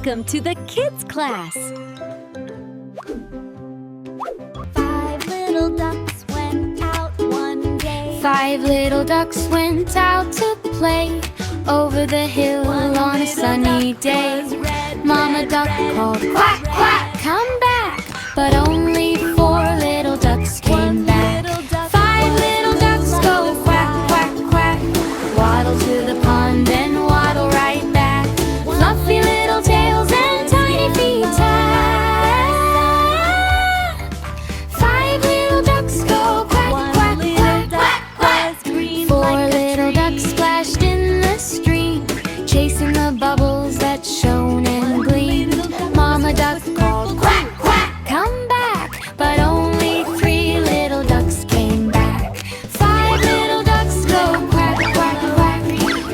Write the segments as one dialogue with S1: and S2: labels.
S1: Welcome to the kids class.
S2: 5 little ducks went out one day.
S3: 5 little ducks went out to play over the hill on a sunny day. Mama duck called, quack, quack, come back. But only 4 little ducks came back. 5 little ducks go quack, quack, quack. Waddle to the pond and waddle right back. Fluffy little tails and tiny feet tap. 5 little ducks go quack, quack, quack, quack, quack. 4 little ducks splashed in the stream, chasing the bubbles that shone and gleamed. Mama duck called, quack, quack, come back. But only 3 little ducks came back. 5 little ducks go quack, quack, quack.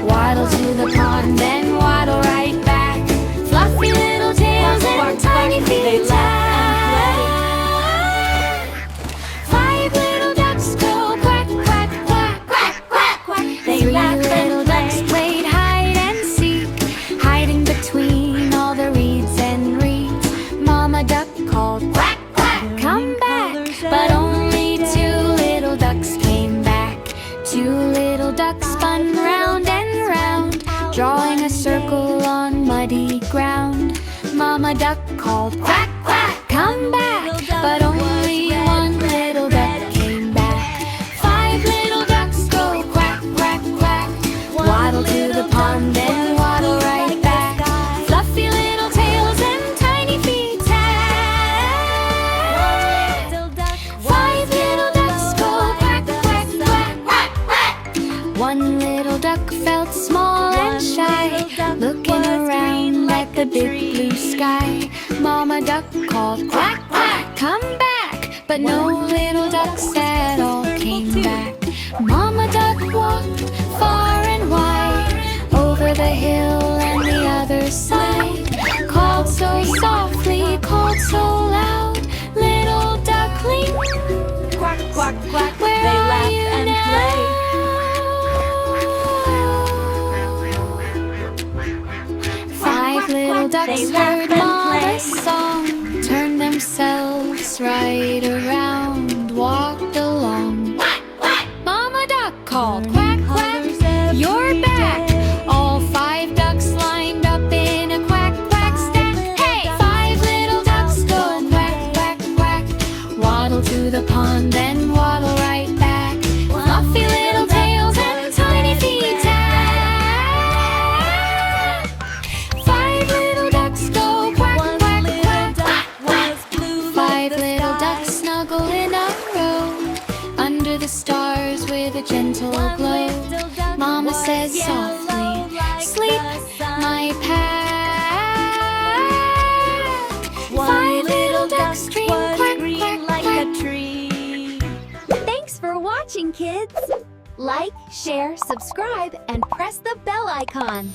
S3: Waddle to the pond and waddle right back. Fluffy little tails and tiny feet tap. 5 little ducks go quack, quack, quack, quack, quack, quack. 3 little ducks played hide and seek, hiding between all the reeds and reeds. Mama duck called, quack, quack, come back. But only 2 little ducks came back. 2 little ducks spun round and round, drawing a circle on muddy ground. Mama duck called, quack, quack, come back. But only 1 little duck came back. 5 little ducks go quack, quack, quack. Waddle to the pond and waddle right back. Fluffy little tails and tiny feet tap. 5 little ducks go quack, quack, quack, quack, quack. 1 little duck felt small and shy, looking around at the big blue sky. Mama duck called, quack, quack, come back. But no little ducks at all came back. Mama duck walked far and wide, over the hill and the other side. Called so softly, called so loud, little duckling,
S2: Quack, quack, quack.
S3: where
S2: They
S3: are
S2: laugh
S3: you
S2: and
S3: now?
S2: play.
S3: 5 little ducks
S2: They laugh
S3: heard
S2: and play.
S3: Mama's song, turned themselves right around, walked along. Mama duck called, quack, quack, you're back. All 5 ducks lined up in a quack, quack stack. Hey, 5 little ducks go quack, quack, quack. Waddle to the pond and waddle right back. Fluffy little tails and tiny feet tap. 5 little ducks go quack,
S2: One
S3: quack,
S2: little
S3: quack,
S2: duck
S3: quack.
S2: was blue
S3: 5
S2: like the
S3: little
S2: sky.
S3: ducks snuggle in a row, under the stars with a gentle
S2: One
S3: glow.
S2: little duck
S3: Mama
S2: was
S3: says
S2: yellow
S3: softly,
S2: like
S3: sleep,
S2: the sun.
S3: my pack.
S2: 1
S3: 5
S2: little duck
S3: ducks dream,
S2: was
S3: quack,
S2: green
S3: quack,
S2: like
S3: quack.
S2: a tree. Thanks for watching, kids. Like, share, subscribe, and press the bell icon.